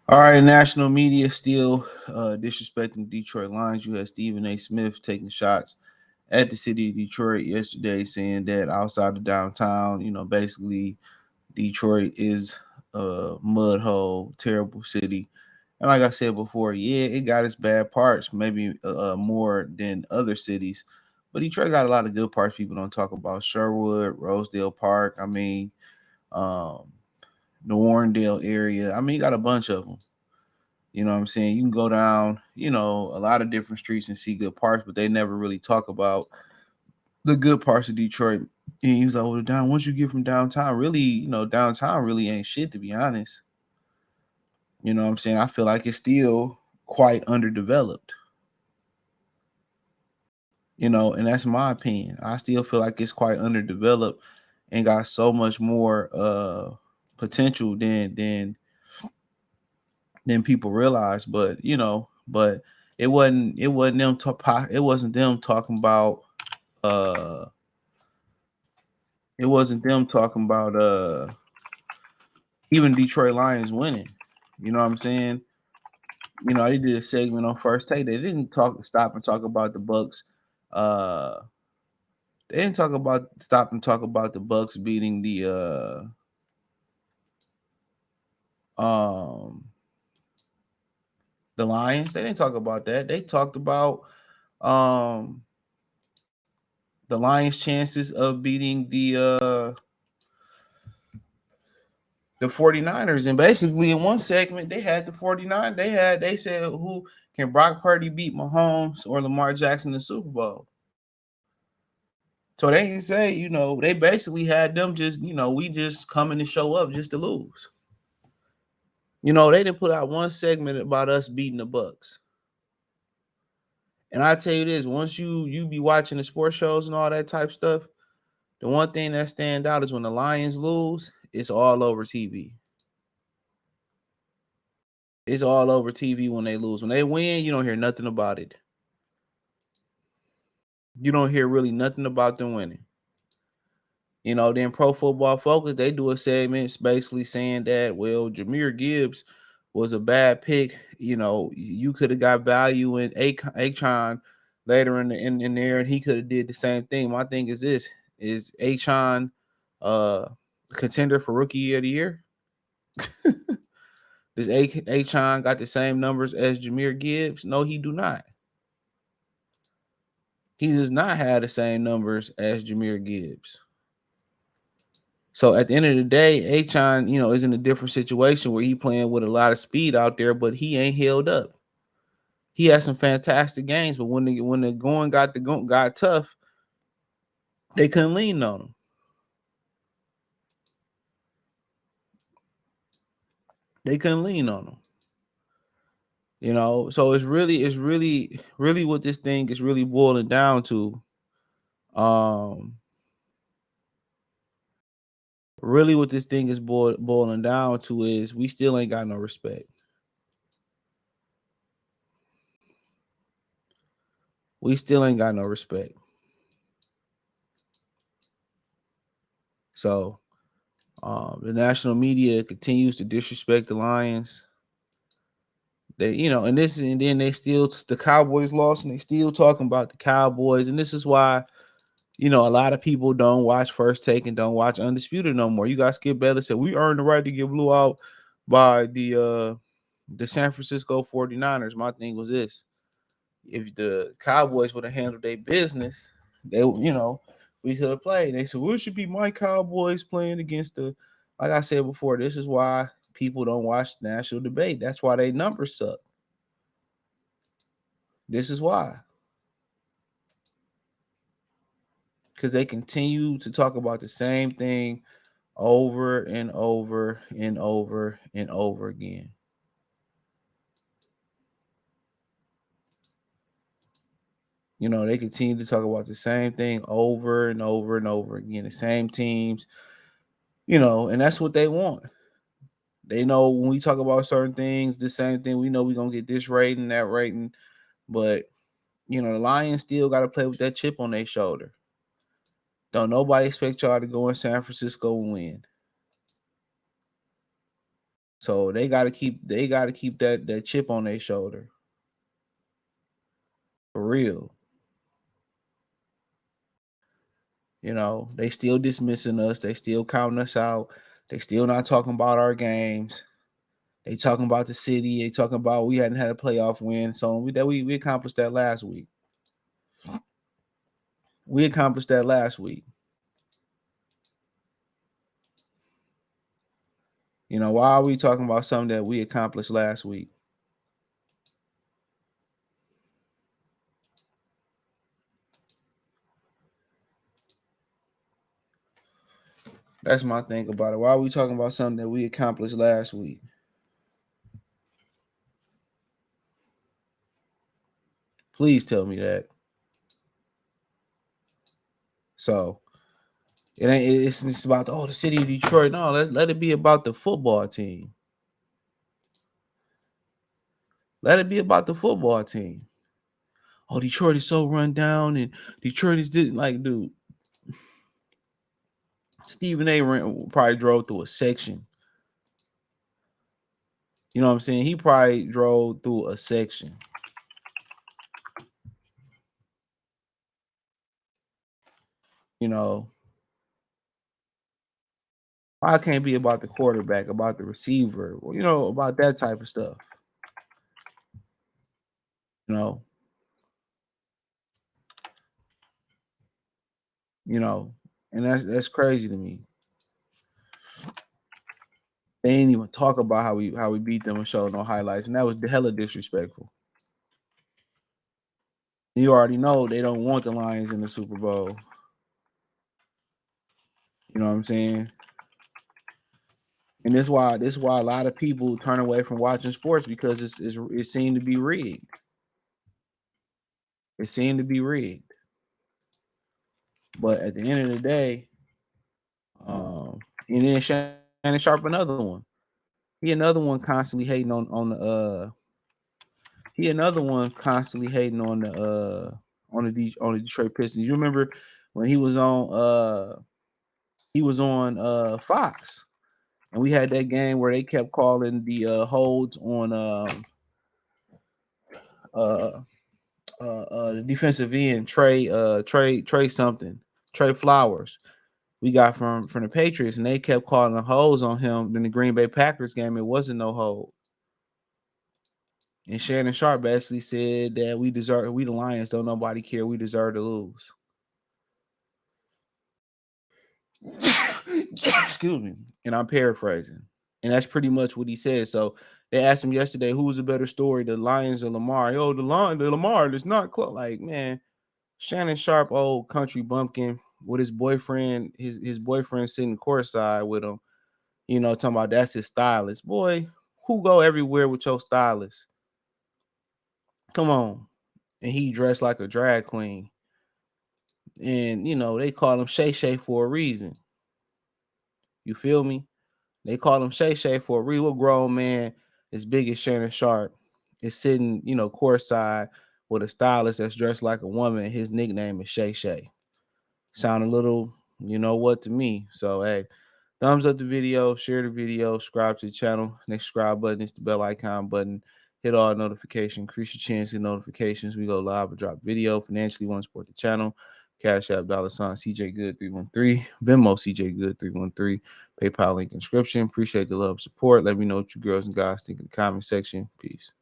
All right, national media still disrespecting Detroit Lions. You had Stephen A. Smith taking shots at the city of Detroit yesterday, saying that outside of downtown, basically Detroit is a mud hole, terrible city. And like I said before, yeah, it got its bad parts, maybe more than other cities. But Detroit got a lot of good parts people don't talk about. Sherwood, Rosedale Park, um, the Warrendale area. You got a bunch of them. You know what I'm saying? You can go down, a lot of different streets and see good parts, but they never really talk about the good parts of Detroit. And he was like, well, down once you get from downtown, really, downtown really ain't shit, to be honest. You know what I'm saying? I feel like it's still quite underdeveloped, and that's my opinion. I still feel like it's quite underdeveloped and got so much more potential than people realize. But it wasn't them it wasn't them talking about uh it wasn't them talking about even Detroit Lions winning. You know what I'm saying? They did a segment on First Take. They didn't stop and talk about the Bucks. Uh they didn't stop and talk about the Bucks beating um the Lions. They didn't talk about that. They talked about um the Lions' chances of beating the 49ers. And basically in one segment they had the 49. They said, who can Brock Purdy beat Mahomes or Lamar Jackson in the Super Bowl? So they didn't say, they basically had them just, we just coming to show up just to lose. They didn't put out one segment about us beating the Bucks. And I tell you this, once you be watching the sports shows and all that type stuff, the one thing that stands out is when the Lions lose, it's all over TV. It's all over TV when they lose. When they win, you don't hear nothing about it. You don't hear really nothing about them winning. Then Pro Football Focus, they do a segment basically saying that, well, Jahmyr Gibbs was a bad pick. You could have got value in Akon later in there, and he could have did the same thing. My thing is this: is Akon contender for Rookie of the Year? Does Akon got the same numbers as Jahmyr Gibbs? No, he do not. He does not have the same numbers as Jahmyr Gibbs. So at the end of the day, Akon, is in a different situation where he playing with a lot of speed out there, but he ain't held up. He had some fantastic games, but when the going got tough, they couldn't lean on him. They couldn't lean on him. So it's really what this thing is really boiling down to. Really what this thing is boiling down to is we still ain't got no respect. We still ain't got no respect. So the national media continues to disrespect the Lions. And then they still, the Cowboys lost and they still talking about the Cowboys. And this is why, a lot of people don't watch First Take and don't watch Undisputed no more. You got Skip Bayless said, we earned the right to get blew out by the San Francisco 49ers. My thing was this: if the Cowboys would have handled their business, we could have played. They said, well, it should be my Cowboys playing against like I said before, this is why people don't watch national debate. That's why they numbers suck. This is why. Because they continue to talk about the same thing over and over and over and over again. They continue to talk about the same thing over and over and over again, the same teams, and that's what they want. They know when we talk about certain things, the same thing, we know we're going to get this rating, that rating. But, the Lions still got to play with that chip on their shoulder. Don't nobody expect y'all to go in San Francisco and win. So they gotta keep that chip on their shoulder. For real. They still dismissing us, they still counting us out, they still not talking about our games. They talking about the city, they talking about we hadn't had a playoff win. So we accomplished that last week. We accomplished that last week. Why are we talking about something that we accomplished last week? That's my thing about it. Why are we talking about something that we accomplished last week? Please tell me that. So it ain't. It's about the city of Detroit. No, let it be about the football team. Let it be about the football team. Oh, Detroit is so run down, and Detroit is didn't like, dude. Stephen A. Probably drove through a section. You know what I'm saying? He probably drove through a section. You know, why can't it be about the quarterback, about the receiver, about that type of stuff. You know, you know, and that's crazy to me. They ain't even talk about how we beat them and show no highlights, and that was hella disrespectful. You already know they don't want the Lions in the Super Bowl. You know what I'm saying? And this why a lot of people turn away from watching sports because it seemed to be rigged. It seemed to be rigged. But at the end of the day, um, and then Shannon Sharp, another one. He another one constantly hating on the he another one constantly hating on the Detroit Pistons. You remember when he was on Fox, and we had that game where they kept calling the holds on uh the defensive end Trey something, Trey Flowers. We got from the Patriots, and they kept calling the holds on him. In the Green Bay Packers game, it wasn't no hold. And Shannon Sharp basically said that we the Lions, don't nobody care, we deserve to lose. Excuse me. And I'm paraphrasing. And that's pretty much what he said. So they asked him yesterday, who's a better story, the Lions or Lamar? Yo, the Lamar, it's not close. Like, man, Shannon Sharp, old country bumpkin, with his boyfriend, his boyfriend sitting courtside with him, talking about that's his stylist. Boy, who go everywhere with your stylist? Come on. And he dressed like a drag queen. And they call him Shay Shay for a reason. You feel me? They call him Shay Shay for a real grown man as big as Shannon Sharp is sitting, courtside with a stylist that's dressed like a woman. His nickname is Shay Shay. Sound a little, to me. So hey, thumbs up the video, share the video, subscribe to the channel. Next subscribe button is the bell icon button. Hit all notifications, increase your chance of notifications. We go live and drop video. Financially, want to support the channel. Cash App $ CJ Good 313, Venmo CJ Good 313, PayPal link inscription. Appreciate the love and support. Let me know what you girls and guys think in the comment section. Peace.